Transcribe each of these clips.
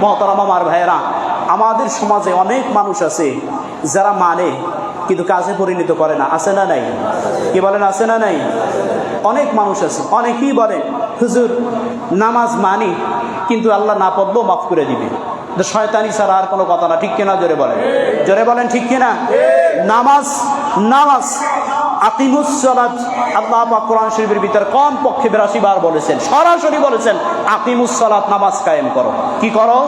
মহতারাম আমার ভাইয়েরা, আমাদের সমাজে অনেক মানুষ আছে যারা মানে কিন্তু কাজে পরিণত করে না। আছে না নাই? কি বলেন, আছে না নাই? অনেক মানুষ আছে, অনেকেই বলে হুজুর নামাজ মানি কিন্তু আল্লাহ না পড়লেও মাফ করে দিবে। শয়তানি ছাড়া আর কোনো কথা না, ঠিক কিনা? জোরে বলেন, জোরে বলেন, ঠিক কিনা? নামাজ নামাজ আকিমুস সালাত, আল্লাহ পাক কোরআন শরীফের ভিতরে কম পক্ষে 82 বার বলেছেন, সরাসরি বলেছেন আকিমুস সালাত, নামাজ কায়েম করো। কি করো?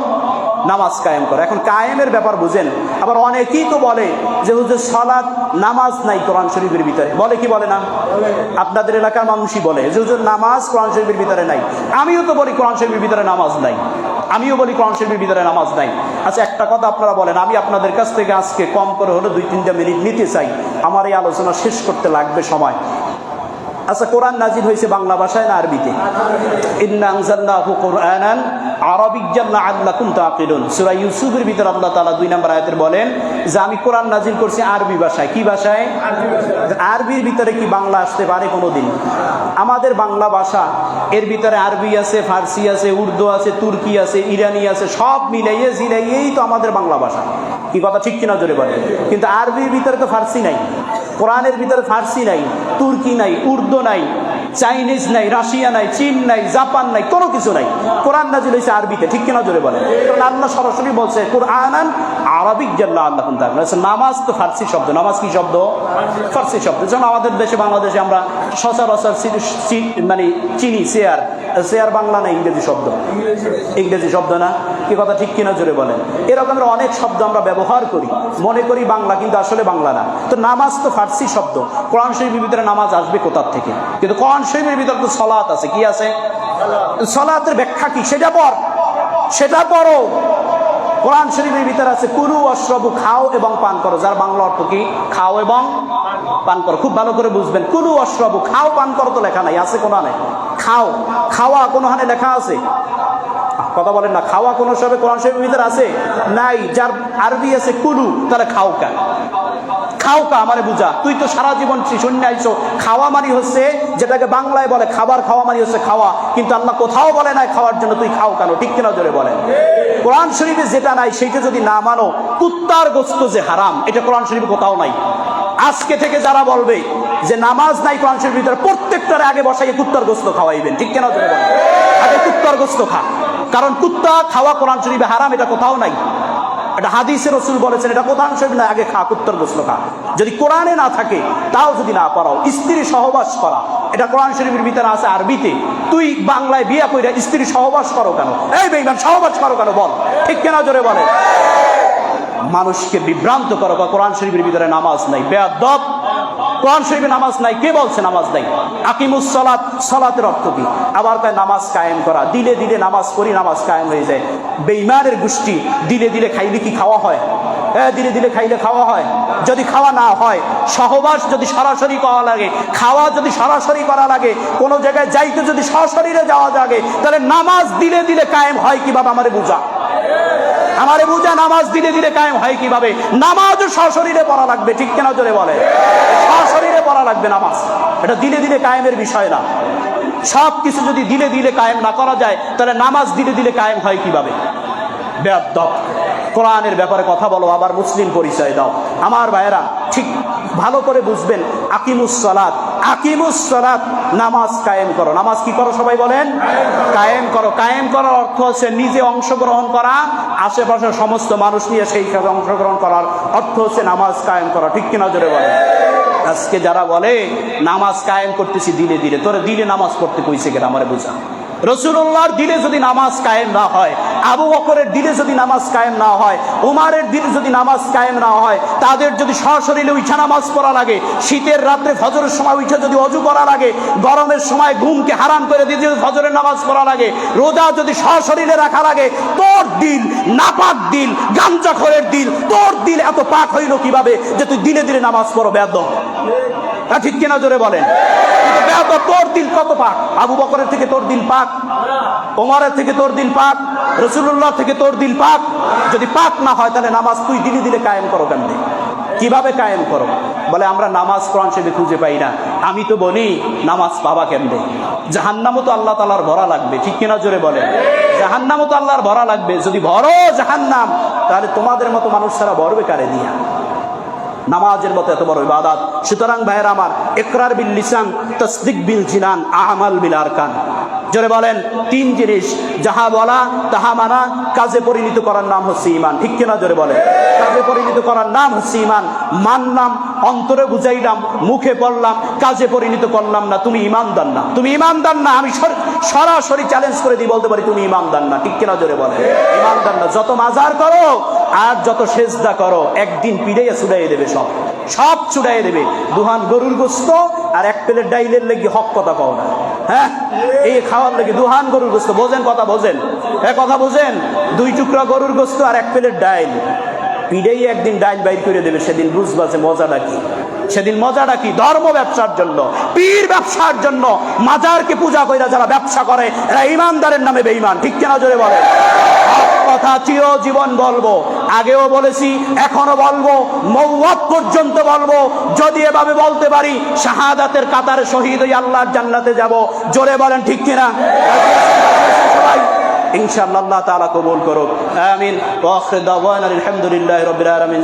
নামাজ কায়েম করো। এখন কায়েমের ব্যাপার বুঝেন। আবার অনেকেই তো বলে যে হুজুর সালাত নামাজ নাই কোরআন শরীফের ভিতরে। বলে কি বলে না? আপনাদের এলাকার মানুষই বলে যে হুজুর নামাজ কোরআন শরীফের ভিতরে নাই। আমিও তো বলি কোরআন শরীফের ভিতরে নামাজ নাই, আমিও বলি কোরআন শরীফের ভিতরে নামাজ নাই। আচ্ছা একটা কথা আপনারা বলেন, আমি আপনাদের কাছ থেকে আজকে কম করে হলো 2-3টা মিনিট নিতে চাই, আমার এই আলোচনা শেষ করতে লাগবে সময়। আচ্ছা কোরআন নাজিল হয়েছে বাংলা ভাষায় না আরবিতে? ইন্না আনজালনাহু কুরআনান আরাবিয়্যান লাআল্লাকুম তাকিলুন। সূরা ইউসুফের ভিতরে আল্লাহ তাআলা 2 নম্বর আয়াতে বলেন যে আমি কোরআন নাজিল করছি আরবি ভাষায়। কি ভাষায়? আরবির ভিতরে কি বাংলা আসতে পারে কোনোদিন? আমাদের বাংলা ভাষা এর ভিতরে আরবি আছে, ফার্সি আছে, উর্দু আছে, তুর্কি আছে, ইরানি আছে, সব মিলাইয়ে জিলাইয়েই তো আমাদের বাংলা ভাষা। কি কথা ঠিক কিনা জোরে বলেন? কিন্তু আরবির ভিতরে তো ফার্সি নাই, কোরআনের ভিতরে ফার্সি নাই, তুর্কি নাই, উর্দু নাই, চাইনিজ নাই, রাশিয়া নাই, চীন নাই, জাপান নাই, কোনো কিছু নাই। কোরআন নাজিল হয়েছে আরবিতে, ঠিক কিনা জোরে বলেন? কারণ আল্লাহ সরাসরি বলছে কুরআনান আরাবিয়্যান লাআল্লাকুম তা'কিলুন। নামাজ তো ফার্সি শব্দ। নামাজ কি শব্দ? ফার্সি শব্দ। যেমন আমাদের দেশে বাংলাদেশে আমরা সচরাচর মানে চিনি চেয়ার, চেয়ার বাংলা না ইংরেজি শব্দ, ইংরেজি শব্দ না? কি কথা ঠিক কিনা জোরে বলেন? এরকমের অনেক শব্দ আমরা ব্যবহার করি, মনে করি বাংলা, কিন্তু আসলে বাংলা না। তো নামাজ তো ফার্সি শব্দ, কোরআন শরীফের ভিতরে নামাজ আসবে কোথা থেকে? কিন্তু কোরআন শরীফের ভিতরে তো সালাত আছে। কি আছে? সালাতের ব্যাখ্যা কি সেটা পড়, সেটা পড়ো। কোরআন শরীফের ভিতরে আছে কুলু ওয়াশরাবু, খাও এবং পান করো। যার বাংলা অর্থ কি? খাও এবং পান করো। খুব ভালো করে বুঝবেন, কুলু ওয়াশরাবু, খাও পান করো তো লেখা নাই, আছে কোরআনে? খাও, খাওয়া কোনো হানে লেখা আছে? কথা বলেন না। খাওয়া কোন সবে কোরআন শরীফের ভিতরে আছে? নাই। যার আরবি আছে কুলু, তাহলে খাও কা, খাও কা আমারে বুঝা। তুই তো সারা জীবন শুনে আইছো খাওয়া মানি হচ্ছে যেটাকে বাংলায় বলে খাবার, খাওয়া মানি হচ্ছে খাওয়া, কিন্তু আল্লাহ কোথাও বলে নাই খাওয়ার জন্য তুই খাও কেন, ঠিক কিনা জোরে বলেন? কোরআন শরীফে যেটা নাই সেইটা যদি না মানো, কুত্তার গোশত যে হারাম, এটা কোরআন শরীফে কোথাও নাই। আজকে থেকে যারা বলবে যে নামাজ নাই কোরআন শরীফের ভিতরে, প্রত্যেকটার আগে বসাইয়ে কুত্তার গোশত খাওয়াইবেন, ঠিক কিনা জোরে বলেন? আগে কুত্তার গোশত খা, কারণ কুত্তা খাওয়া কোরআন শরীফে হারাম, এটা কোথাও নাই। এটা হাদিসে রাসূল বলেছেন, এটা কোরআন শরীফে না। আগে খা, কুত্তার গোশত খা। যদি কোরআনে না থাকে, তাও যদি না পারাও, স্ত্রী সহবাস করা, এটা কোরআন শরীফের ভিতরে আছে আরবিতে। তুই বাংলায় বিয়া কইরা স্ত্রী সহবাস করো কেন? এই বেঈমান, সহবাস করো কেন বল, ঠিক কিনা জোরে বলে? মানুষকে বিভ্রান্ত করো, কোরআন শরীফের ভিতরে নামাজ নাই। বেয়াদব, কোরআন শরীফে নামাজ নাই। কে বলছে নামাজ নাই? আকিমুস সালাত, সালাতের অর্থ কি? আবার তাই নামাজ কায়েম করা। দিলে দিলে নামাজ পড়ি, নামাজ কায়েম হয়ে যায়। বেঈমানের গোষ্ঠী, দিলে দিলে খাইলে কি খাওয়া হয়? দিলে দিলে খাইলে খাওয়া হয়? যদি খাওয়া না হয়, সহবাস যদি সরাসরি করা লাগে, খাওয়া যদি সরাসরি করা লাগে, কোনো জায়গায় যাইতে যদি সশরীরে যাওয়া লাগে, তাহলে নামাজ দিলে দিলে কায়েম হয় কিভাবে? আমারে বুঝা, আমারে বুঝা। নামাজ দিলে দিলে কায়েম হয় কিভাবে? নামাজও সশরীরে পড়া লাগবে, ঠিক কেনা জোরে বলে? সশরীরে পড়া লাগবে নামাজ। এটা দিলে দিলে কায়েমের বিষয় না। সব কিছু যদি দিলে দিলে কায়েম না করা যায়, তাহলে নামাজ দিলে দিলে কায়েম হয় কিভাবে? বেয়াদব, কোরআনের ব্যাপারে কথা বলো, আবার মুসলিম পরিচয় দাও। আমার ভাইয়েরা ঠিক ভালো করে বুঝবেন, আকিমুস সালাত, আকিমুস সালাত, নামাজ কায়েম করো। নামাজ কি করো? সবাই বলেন, কায়েম করো। কায়েম করার অর্থ হচ্ছে নিজে অংশগ্রহণ করা, আশেপাশের সমস্ত মানুষ নিয়ে সেই কাজে অংশগ্রহণ করার অর্থ হচ্ছে নামাজ কায়েম করা, ঠিক কিনা জোরে বলেন? আজকে যারা বলে নামাজ কায়েম করতেছি দিলে দিলে, তোরে দিলে নামাজ পড়তে কইছে কেন? আমারে বুঝা। রাসূলুল্লাহর দিলে যদি নামাজ কায়েম না হয়, আবু বকরের দিলে যদি নামাজ কায়েম না হয়, উমারের দিলে যদি নামাজ কায়েম না হয়, তাদের যদি সশরীরে উঠা নামাজ পড়া লাগে, শীতের রাত্রে ফজরের সময় উঠে যদি অজু করা লাগে, গরমের সময় ঘুমকে হারাম করে দিয়ে যদি ফজরের নামাজ পড়া লাগে, রোজা যদি সশরীরে রাখা লাগে, তোর দিল নাপাক দিল, গাঞ্জাখোরের দিল, তোর দিল এত পাক হইল কিভাবে যে তুই দিলে দিলে নামাজ পড়ো? বেয়াদব, ঠিক কিনা জোরে বলেন? তোর দিল কত পাক? আবু বকরের থেকে তোর দিল পাক, ওমরের থেকে তোর দিল পাক, রাসূলুল্লাহ থেকে তোর দিল পাক। যদি পাক না হয়, তাহলে নামাজ তুই দিলে দিলে কায়েম করো কেন? কিভাবে কায়েম করো? বলে আমরা নামাজ কোরআন শরীফে খুঁজে পাই না। আমি তো বলি নামাজ পাবা কেমনে? জাহান্নামও তো আল্লাহ তাআলার ভরা লাগবে, ঠিক কিনা জোরে বলে? জাহান্নামও তো আল্লাহর ভরা লাগবে। যদি ভরো জাহান্নাম, তাহলে তোমাদের মতো মানুষ ছাড়া ভরবে কারে দিয়া? নামাজের মতো এত বড় ইবাদত। সুতরাং ভাইয়েরা আমার, ইকরার বিল লিসান, তাসদিক বিল জিনান, আমাল বিল আরকান। জোরে বলেন, তিন জিনিস, যাহা বলা তাহা মানা, কাজে পরিণত করার নাম হচ্ছে ঈমান, ঠিক কিনা জোরে বলেন? কাজে পরিণত করার নাম হচ্ছে ঈমান। মানলাম, অন্তরে বুঝাইলাম, মুখে পড়লাম, কাজে পরিণত করলাম না, তুমি ঈমানদার না, তুমি ঈমানদার না। আমি সরাসরি চ্যালেঞ্জ করে দিই, বলতে পারি তুমি ঈমানদার না, ঠিক কিনা জোরে বলেন? ঈমানদার না। যত মাজার করো আর যত সেজদা করো, একদিন পিড়াইয়া ছুড়াইয়া দেবে, সব ছুড়াইয়া দেবে। দুহান গরুর গোস্ত আর এক প্লেট ডাইলের লেগে হক কথা পাও না। হ্যাঁ, এই খাওয়ার লেগে দুহান গরুর গোস্ত, বোঝেন কথা? বোঝেন? হ্যাঁ, কথা বোঝেন? 2 টুকরা গরুর গোস্ত আর এক প্লেট ডাইল, পিড়েই একদিন ডাইল বাইর করে দেবে। সেদিন বুঝবা যে মজাটা কি। সেদিন মজাটা কি? ধর্ম ব্যবসার জন্য, পীর ব্যবসার জন্য, মাজারকে পূজা কইরা যারা ব্যবসা করে, এরা ইমানদারের নামে বেঈমান, ঠিক কিনা জোরে বলে? কথা চিরজীবন বলবো, আগেও বলেছি, এখনো বলবো, মওত পর্যন্ত বলবো। যদি এভাবে বলতে পারি, শাহাদাতের কাতারে শহীদ হয়ে আল্লাহর জান্নাতে যাব। জোরে বলেন ঠিক কিনা? সবাই ইনশাআল্লাহ আল্লাহ তাআলা কবুল করুক, আমিন। ওয়া আখিরু দাওয়ানা আলহামদুলিল্লাহি রাব্বিল আলামিন।